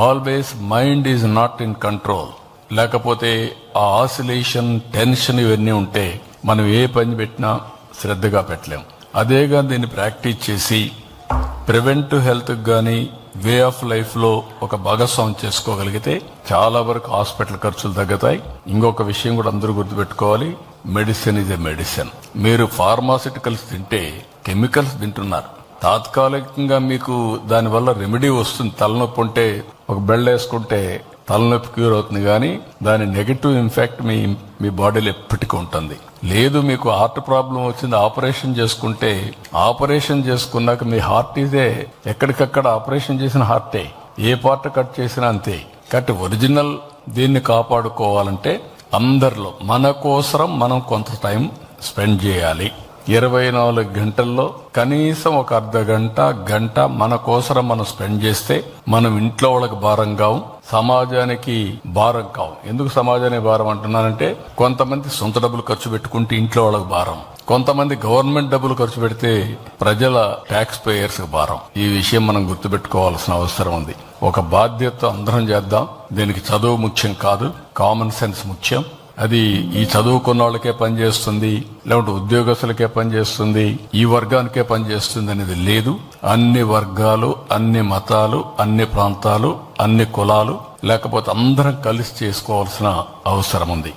Always mind is not in control. లేకపోతే ఆ oscillation, tension ఇవన్నీ ఉంటే మనం ఏ పని పెట్టినా శ్రద్ధగా పెట్టలేం. అదేగా దీన్ని ప్రాక్టీస్ చేసి ప్రివెంటివ్ హెల్త్ గానీ వే ఆఫ్ లైఫ్ లో ఒక భాగస్వామ్యం చేసుకోగలిగితే చాలా వరకు హాస్పిటల్ ఖర్చులు తగ్గుతాయి. ఇంకొక విషయం కూడా అందరూ గుర్తుపెట్టుకోవాలి, మెడిసిన్ ఇస్ ఎ మెడిసిన్. మీరు ఫార్మాసిటికల్స్ తింటే కెమికల్స్ తింటున్నారు. తాత్కాలికంగా మీకు దానివల్ల రెమెడీ వస్తుంది. తలనొప్పి ఉంటే ఒక బెల్ట్ వేసుకుంటే తలనొప్పి క్యూర్ అవుతుంది, కానీ దాని నెగటివ్ ఇంపాక్ట్ మీ బాడీలో ఎప్పటికీ ఉంటుంది. లేదు మీకు హార్ట్ ప్రాబ్లం వచ్చింది, ఆపరేషన్ చేసుకుంటే ఆపరేషన్ చేసుకున్నాక మీ హార్ట్ ఇదే ఎక్కడికక్కడ ఆపరేషన్ చేసిన హార్టే, ఏ పార్ట్ కట్ చేసినా అంతే. కాబట్టి ఒరిజినల్ దీన్ని కాపాడుకోవాలంటే అందరిలో మన కోసరం మనం కొంత టైం స్పెండ్ చేయాలి. 24 గంటల్లో కనీసం ఒక అర్ధ గంట మన కోసరం మనం స్పెండ్ చేస్తే మనం ఇంట్లో వాళ్ళకి భారం కావు, సమాజానికి భారం కావు. ఎందుకు సమాజానికి భారం అంటున్నానంటే, కొంతమంది సొంత డబ్బులు ఖర్చు పెట్టుకుంటే ఇంట్లో వాళ్ళకి భారం, కొంతమంది గవర్నమెంట్ డబ్బులు ఖర్చు పెడితే ప్రజల ట్యాక్స్ పేయర్స్ భారం. ఈ విషయం మనం గుర్తుపెట్టుకోవాల్సిన అవసరం ఉంది. ఒక బాధ్యత అందరం చేద్దాం. దీనికి చదువు ముఖ్యం కాదు, కామన్ సెన్స్ ముఖ్యం. అది ఈ చదువుకున్న వాళ్ళకే పనిచేస్తుంది, లేకుంటే ఉద్యోగస్తులకే పనిచేస్తుంది, ఈ వర్గానికే పనిచేస్తుంది అనేది లేదు. అన్ని వర్గాలు, అన్ని మతాలు, అన్ని ప్రాంతాలు, అన్ని కులాలు, లేకపోతే అందరం కలిసి చేసుకోవాల్సిన అవసరం ఉంది.